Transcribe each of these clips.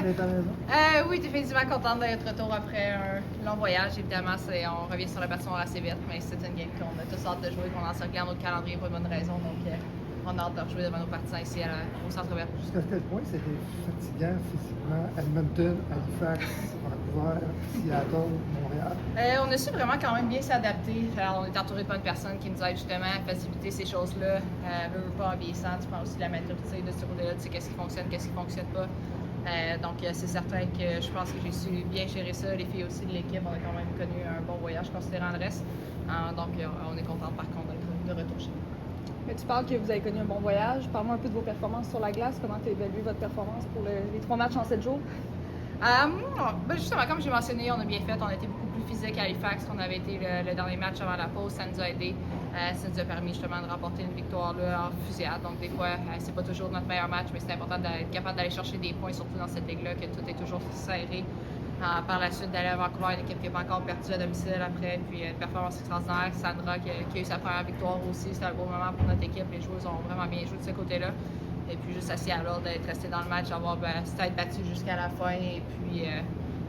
d'être à la maison? Oui, définitivement contente d'être de retour après un long voyage. Évidemment, on revient sur la patinoire assez vite, mais c'est une game qu'on a tous hâte de jouer, qu'on a encerclé dans notre calendrier pour une bonne raison. Donc, on a hâte de rejouer devant nos partisans ici au Centre Bell. Jusqu'à quel point c'était fatigant physiquement? Edmonton, Halifax, Vancouver, Seattle, Montréal? On a su vraiment quand même bien s'adapter. Alors, on est entouré de bonnes personnes qui nous aident justement à faciliter ces choses-là. Veux pas en vieillissant, tu prends aussi la maturité de ce côté-là, tu sais qu'est-ce qui fonctionne, qu'est-ce qui fonctionne pas. Donc, c'est certain que je pense que j'ai su bien gérer ça. Les filles aussi de l'équipe, on a quand même connu un bon voyage considérant le reste. Donc, on est content par contre d'être de retour chez nous. Mais tu parles que vous avez connu un bon voyage. Parle-moi un peu de vos performances sur la glace. Comment tu as évalué votre performance pour les 3 matchs en 7 jours? Justement, comme j'ai mentionné, on a bien fait. On a été beaucoup plus physique à Halifax qu'on avait été le dernier match avant la pause. Ça nous a aidé. Ça nous a permis justement de remporter une victoire là, en fusillade. Donc, des fois, c'est pas toujours notre meilleur match, mais c'est important d'être capable d'aller chercher des points, surtout dans cette ligue-là, que tout est toujours serré. Par la suite, d'aller à Vancouver, une équipe qui n'a pas encore perdu à domicile après, puis une performance extraordinaire. Sandra qui a eu sa première victoire aussi, c'était un beau moment pour notre équipe. Les joueuses ont vraiment bien joué de ce côté-là. Et puis juste à Seattle, d'être resté dans le match, avoir être battu jusqu'à la fin et puis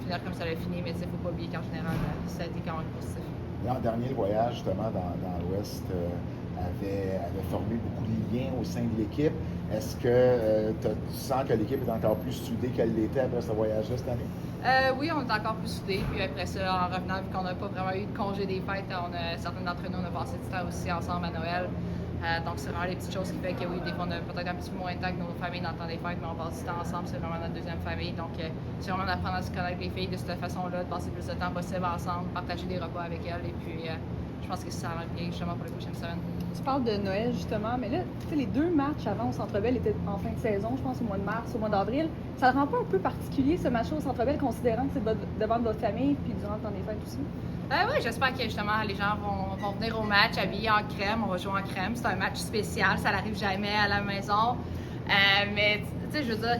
finir comme ça l'a fini. Mais il ne faut pas oublier qu'en général, ça a été quand même positif. L'an dernier, le voyage justement dans l'Ouest avait formé beaucoup de liens au sein de l'équipe. Est-ce que tu sens que l'équipe est encore plus soudée qu'elle l'était après ce voyage-là cette année? Oui, on est encore plus soudés. Puis après ça, en revenant, vu qu'on n'a pas vraiment eu de congé des fêtes, certaines d'entre nous, on a passé du temps aussi ensemble à Noël. Donc, c'est vraiment les petites choses qui font que oui, des fois, on a peut-être un petit peu moins de temps que nos familles dans le temps des fêtes, mais on passe du temps ensemble. C'est vraiment notre deuxième famille. Donc, c'est vraiment d'apprendre à se connaître les filles de cette façon-là, de passer le plus de temps possible ensemble, partager des repas avec elles. Et puis, je pense que ça va bien justement pour les prochaines semaines. Tu parles de Noël justement, mais là, tu sais, les 2 matchs avant au Centre Bell étaient en fin de saison, je pense au mois de mars, au mois d'avril. Ça le rend pas un peu particulier ce match au Centre Bell, considérant que c'est devant votre famille puis durant le temps des fêtes aussi? Oui, j'espère que justement les gens vont venir au match habillés en crème. On va jouer en crème. C'est un match spécial, ça n'arrive jamais à la maison. Mais tu sais, je veux dire,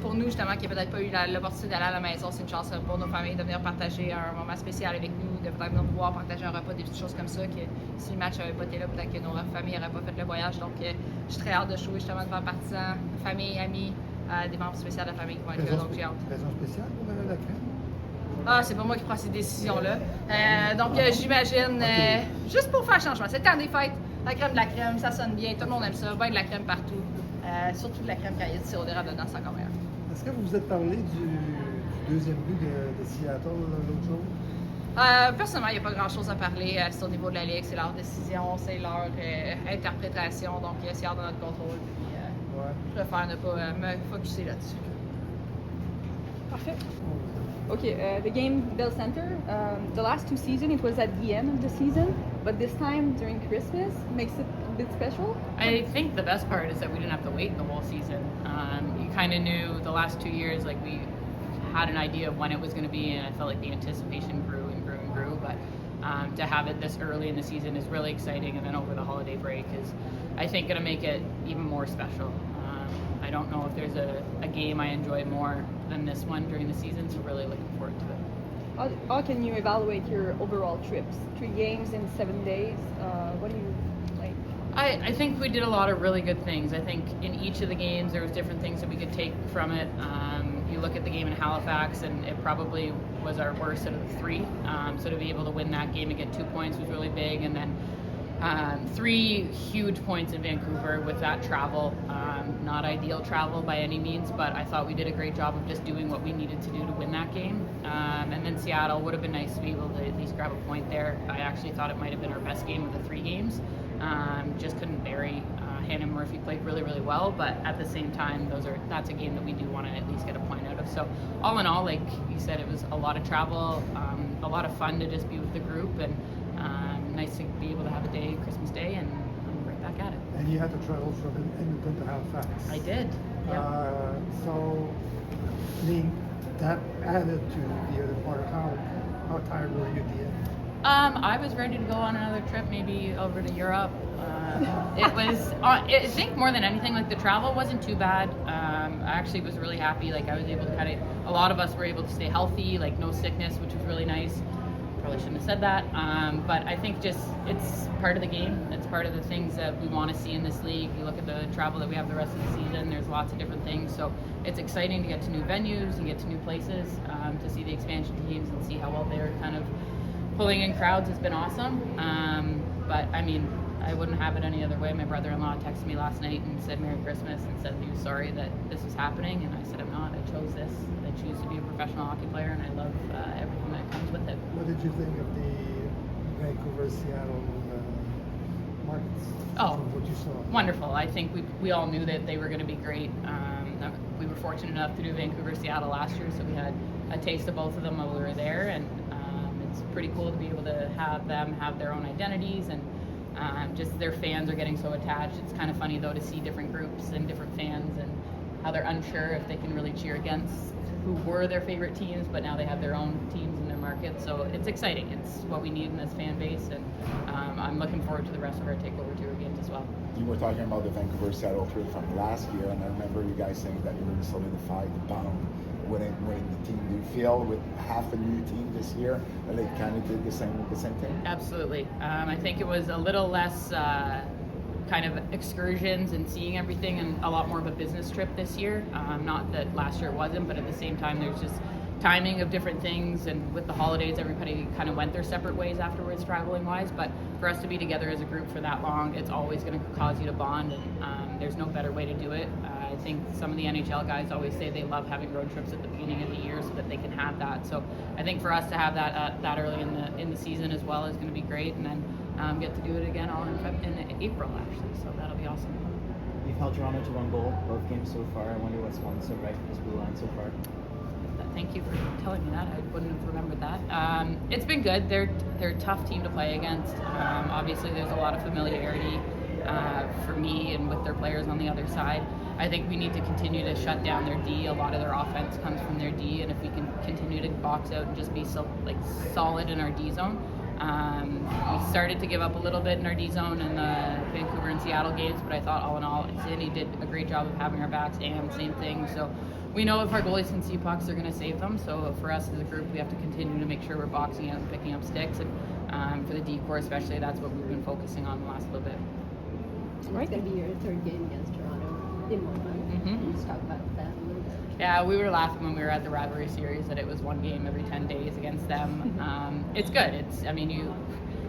pour nous justement qui n'a peut-être pas eu l'opportunité d'aller à la maison, c'est une chance pour nos familles de venir partager un moment spécial avec nous, de peut-être venir nous voir partager un repas, des petites choses comme ça. Que si le match n'avait pas été là, peut-être que nos familles n'auraient pas fait le voyage. Donc, je suis très hâte de jouer justement devant partisans, famille, amis, des membres spéciaux de la famille qui vont être là. Donc, j'ai hâte. Raison spéciale pour la crème? C'est pas moi qui prends ces décisions-là. Donc, j'imagine, juste pour faire changement, c'est le temps des fêtes, la crème de la crème, ça sonne bien, tout le monde aime ça, ben de la crème partout. Surtout de la crème caillée de sirop d'érable dedans, c'est encore meilleur. Est-ce que vous vous êtes parlé du deuxième but de Seattle l'autre jour? Personnellement, il n'y a pas grand-chose à parler. C'est au niveau de la Ligue, c'est leur décision, c'est leur interprétation, donc c'est hors de notre contrôle. Puis, je préfère ne pas me focusser là-dessus. Parfait. Okay, the game Bell Center, the last 2 seasons it was at the end of the season, but this time during Christmas makes it a bit special. I think the best part is that we didn't have to wait the whole season. You kind of knew the last 2 years, like we had an idea of when it was going to be, and I felt like the anticipation grew and grew and grew. But to have it this early in the season is really exciting, and then over the holiday break is, I think, going to make it even more special. I don't know if there's a game I enjoy more than this one during the season, so really looking forward to it. How can you evaluate your overall trips? 3 games in 7 days. What do you like? I think we did a lot of really good things. I think in each of the games there was different things that we could take from it. You look at the game in Halifax, and it probably was our worst out of the 3. So to be able to win that game and get 2 points was really big, and then 3 huge points in Vancouver with that travel. Not ideal travel by any means, but I thought we did a great job of just doing what we needed to do to win that game. And then Seattle would have been nice to be able to at least grab a point there. I actually thought it might have been our best game of the 3 games. Just couldn't bury. Hannah Murphy played really, really well, but at the same time, that's a game that we do want to at least get a point out of. So all in all, like you said, it was a lot of travel, a lot of fun to just be with the group, and nice to be able to have a day, Christmas Day, and I'm right back at it. And you had to travel from Edmonton to Halifax. I did. Yeah. So, I mean, that added to the other part. How tired were you at the end? I was ready to go on another trip, maybe over to Europe. It was, I think more than anything, like the travel wasn't too bad. I actually was really happy. Like I was able to a lot of us were able to stay healthy, like no sickness, which was really nice. probably shouldn't have said that. But I think just it's part of the game. It's part of the things that we want to see in this league. You look at the travel that we have the rest of the season, there's lots of different things. So it's exciting to get to new venues and get to new places, to see the expansion teams and see how well they're kind of pulling in crowds has been awesome. But I mean, I wouldn't have it any other way. My brother-in-law texted me last night and said Merry Christmas and said he was sorry that this was happening, and I said I'm not. I chose this. I choose to be a professional hockey player, and I love everything that comes with it. What did you think of the Vancouver, Seattle markets? Oh, From what you saw? Wonderful. I think we all knew that they were going to be great. We were fortunate enough to do Vancouver, Seattle last year, so we had a taste of both of them while we were there, and it's pretty cool to be able to have them have their own identities, and just their fans are getting so attached. It's kind of funny though to see different groups and different fans and how they're unsure if they can really cheer against who were their favorite teams, but now they have their own teams in their market. So it's exciting. It's what we need in this fan base, and I'm looking forward to the rest of our Takeover Tour games as well. You were talking about the Vancouver Seattle trip from last year, and I remember you guys saying that you were solidified the bond winning the team. Do you feel with half a new team this year that they kind of did the same thing? Absolutely. I think it was a little less kind of excursions and seeing everything, and a lot more of a business trip this year. Not that last year it wasn't, but at the same time there's just timing of different things, and with the holidays everybody kind of went their separate ways afterwards traveling wise. But for us to be together as a group for that long, it's always going to cause you to bond, and there's no better way to do it. I think some of the NHL guys always say they love having road trips at the beginning of the year so that they can have that. So I think for us to have that that early in the season as well is going to be great, and then get to do it again all in April actually. So that'll be awesome. You've held Toronto to 1 goal both games so far. I wonder what's gone so right for this blue line so far. Thank you for telling me that. I wouldn't have remembered that. It's been good. They're a tough team to play against. Obviously, there's a lot of familiarity for me and with their players on the other side. I think we need to continue to shut down their D. A lot of their offense comes from their D, and if we can continue to box out and just be solid in our D zone. We started to give up a little bit in our D zone in the Vancouver and Seattle games, but I thought all in all, Sydney did a great job of having our backs, and same thing. So we know if our goalies can see pucks, they're going to save them. So for us as a group, we have to continue to make sure we're boxing out and picking up sticks, and for the D-core especially, that's what we've been focusing on the last little bit. It's going to be your third game against Toronto in Montreal. Can you just talk about that a little bit? Yeah, we were laughing when we were at the rivalry series that it was 1 game every 10 days against them. It's good.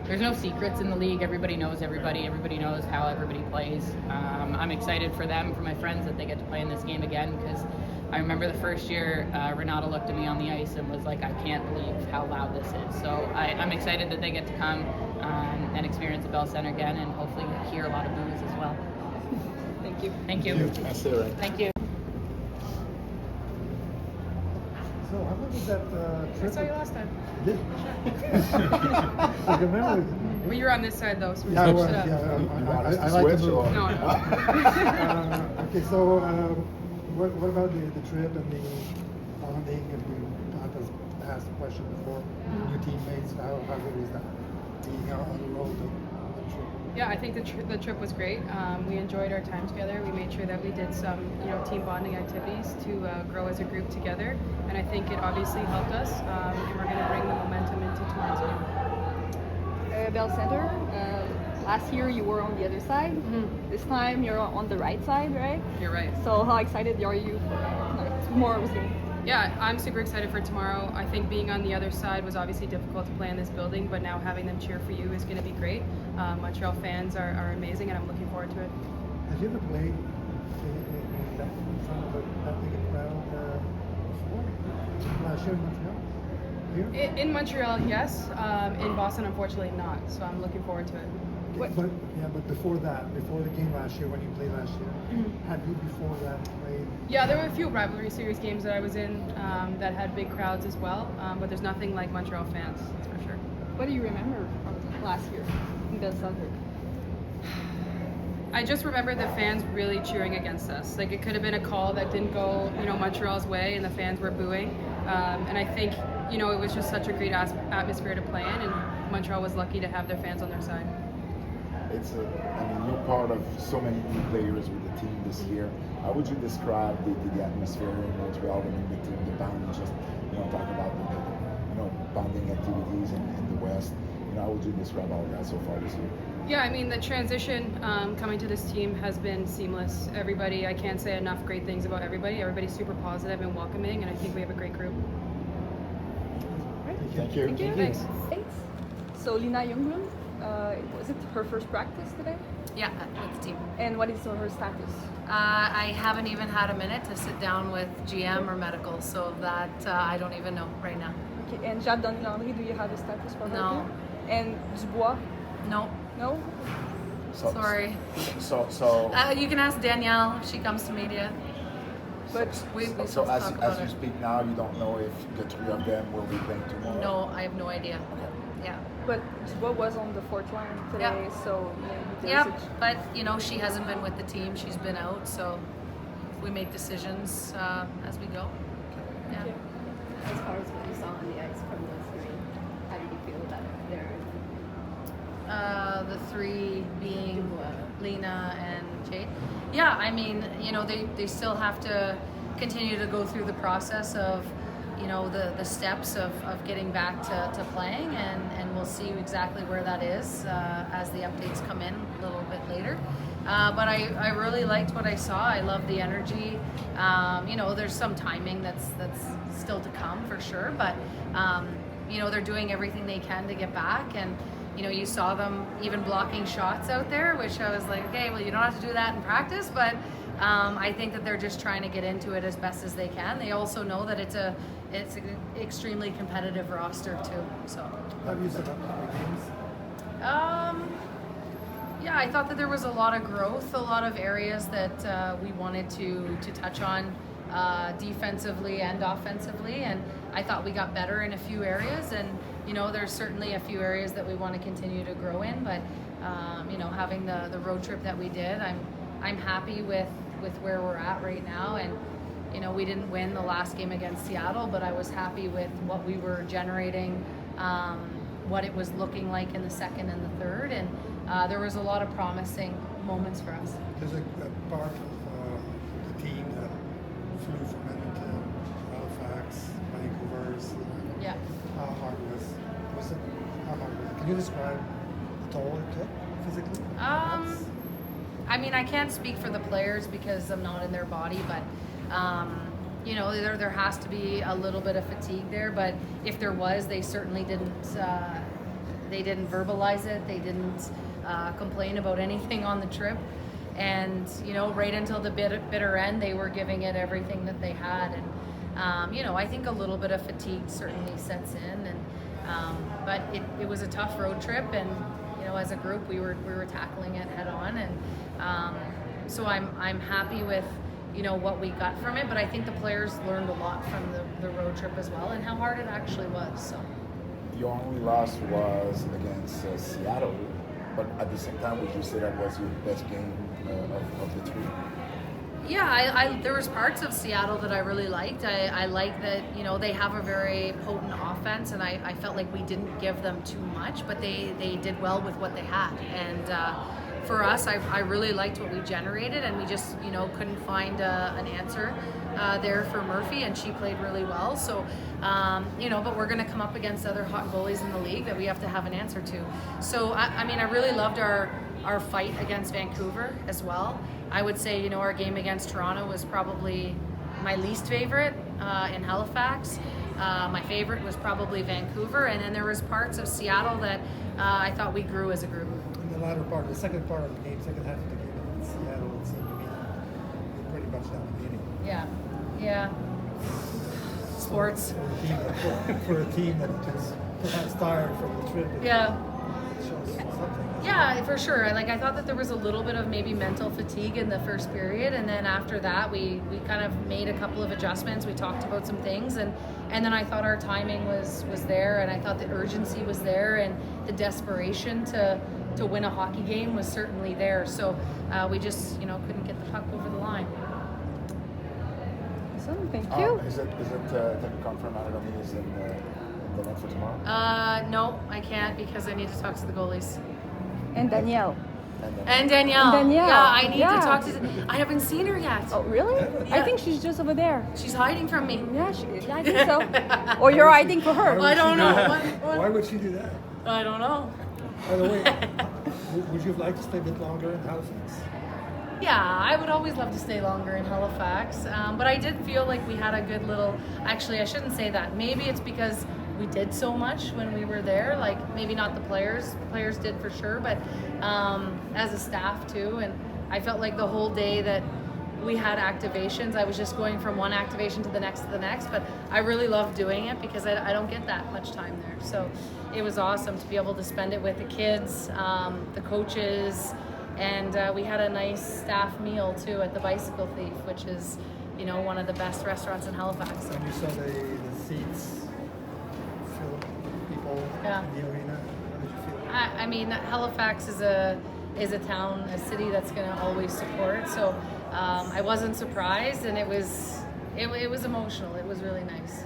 There's no secrets in the league. Everybody knows everybody. Everybody knows how everybody plays. I'm excited for them, for my friends, that they get to play in this game again, because I remember the first year Renata looked at me on the ice and was like, I can't believe how loud this is. So I'm excited that they get to come and experience the Bell Center again, and hopefully hear a lot of boos as well. Thank you. Thank you. That's it, right? Thank you. So how was that trip? I saw you last time. Did? I remember. Well, you're on this side though, so we Yeah, I switched was. it up. Yeah, You want us I to like switch, to move. or? No. Okay, so what about the trip and the bonding? And we got this asked the question before. New teammates, how good is that? Being on the road on the trip. Yeah, I think the trip was great. We enjoyed our time together. We made sure that we did some, team bonding activities to grow as a group together, and I think it obviously helped us. And we're going to bring the momentum into tomorrow's game. Bell Center, last year you were on the other side. This time you're on the right side, right? You're right. So how excited are you for tomorrow's game? Yeah, I'm super excited for tomorrow. I think being on the other side was obviously difficult to play in this building, but now having them cheer for you is going to be great. Montreal fans are amazing, and I'm looking forward to it. Have you ever played in front of that big a crowd before? Last year in Montreal? Here? In Montreal, yes. In Boston, unfortunately not. So I'm looking forward to it. But before that, before the game last year, when you played last year, had you before that played? Yeah, there were a few rivalry series games that I was in that had big crowds as well, but there's nothing like Montreal fans, that's for sure. What do you remember from last year in Bell Center? I just remember the fans really cheering against us. Like, it could have been a call that didn't go, Montreal's way, and the fans were booing. And I think, it was just such a great atmosphere to play in, and Montreal was lucky to have their fans on their side. You're part of so many new players with the team this year. How would you describe the atmosphere in Montreal when you meet the band? Just talk about bonding activities in the West. How would you describe all of that so far this year? Yeah, I mean, the transition coming to this team has been seamless. Everybody, I can't say enough great things about everybody. Everybody's super positive and welcoming, and I think we have a great group. Thank you. Thank you. Thanks. Thanks. So Lina Youngbloom, was it her first practice today? Yeah, with the team. And what is her status? I haven't even had a minute to sit down with GM or medical, so that I don't even know right now. Okay. And Jade Landry, do you have a status for her? No. Too? And Dubois? No, No? sorry. So You can ask Danielle if she comes to media. But We so supposed to as talk about you it. speak now, you don't know if the three of them will be playing tomorrow? No, I have no idea. Yeah. But Dubois was on the fourth line today, Yeah. so maybe Yeah, there's a but she hasn't been with the team. She's been out, so we make decisions as we go. Yeah. As far as what you saw on the ice from those three, how did you feel about their The three being Dubois? Lena and Jade. Yeah, I mean, they still have to continue to go through the process of, the steps of getting back to playing, and we'll see exactly where that is as the updates come in a little bit later. But I really liked what I saw. I love the energy. There's some timing that's still to come for sure, but they're doing everything they can to get back, and you saw them even blocking shots out there, which I was like, okay, well, you don't have to do that in practice, but I think that they're just trying to get into it as best as they can. They also know that it's an extremely competitive roster too. So. Have you set up the games? Yeah, I thought that there was a lot of growth, a lot of areas that we wanted to touch on defensively and offensively, and I thought we got better in a few areas, and there's certainly a few areas that we want to continue to grow in, but having the road trip that we did, I'm happy with where we're at right now, and we didn't win the last game against Seattle, but I was happy with what we were generating, what it was looking like in the second and the third, and there was a lot of promising moments for us. There's a part of the team that flew from Edmonton, Halifax, Vancouver. Yeah. How hard was it? How hard was it? Can you describe the toll it took physically? I mean, I can't speak for the players because I'm not in their body, but there has to be a little bit of fatigue there. But if there was, they certainly didn't. They didn't verbalize it. They didn't complain about anything on the trip. And right until the bitter end, they were giving it everything that they had. And I think a little bit of fatigue certainly sets in. And but it was a tough road trip, and as a group, we were tackling it head on. And so I'm happy with what we got from it. But I think the players learned a lot from the road trip as well, and how hard it actually was. So. Your only loss was against Seattle, but at the same time, would you say that was your best game of the three? Yeah, there was parts of Seattle that I really liked. I like that, they have a very potent offense, and I felt like we didn't give them too much, but they did well with what they had. And for us, I really liked what we generated, and we just, couldn't find an answer there for Murphy, and she played really well. So, but we're going to come up against other hot goalies in the league that we have to have an answer to. So, I really loved our fight against Vancouver as well. I would say, our game against Toronto was probably my least favorite in Halifax. My favorite was probably Vancouver, and then there was parts of Seattle that I thought we grew as a group. In the latter part, the second part of the game, second half of the game in Seattle, it seemed to me you're pretty much dominating. Yeah. Sports. For a team that is perhaps tired from the trip. Yeah. It shows something. Yeah, for sure. I thought that there was a little bit of maybe mental fatigue in the first period, and then after that we kind of made a couple of adjustments. We talked about some things, and then I thought our timing was there, and I thought the urgency was there, and the desperation to win a hockey game was certainly there. So we just couldn't get the puck over the line. Awesome, thank you. Is it can you confirm Anatomy is in the net for tomorrow? No, I can't because I need to talk to the goalies. And Danielle. And Danielle. And Danielle. Yeah, I need Yeah. to talk to. I haven't seen her yet. Oh, really? Yeah. I think she's just over there. She's hiding from me. Yeah, I think so. Or you're hiding for her. I don't know. Why would she do that? I don't know. By the way, would you like to stay a bit longer in Halifax? Yeah, I would always love to stay longer in Halifax, but I did feel like we had a good little. Actually, I shouldn't say that. Maybe it's because we did so much when we were there. Like maybe not the players. Players did for sure, but as a staff too. And I felt like the whole day that we had activations, I was just going from one activation to the next. But I really loved doing it because I don't get that much time there. So it was awesome to be able to spend it with the kids, the coaches. And we had a nice staff meal too at the Bicycle Thief, which is, one of the best restaurants in Halifax. When you saw the seats fill people in the arena, how did you feel? I mean, Halifax is a town, a city that's going to always support. So I wasn't surprised, and it was emotional. It was really nice.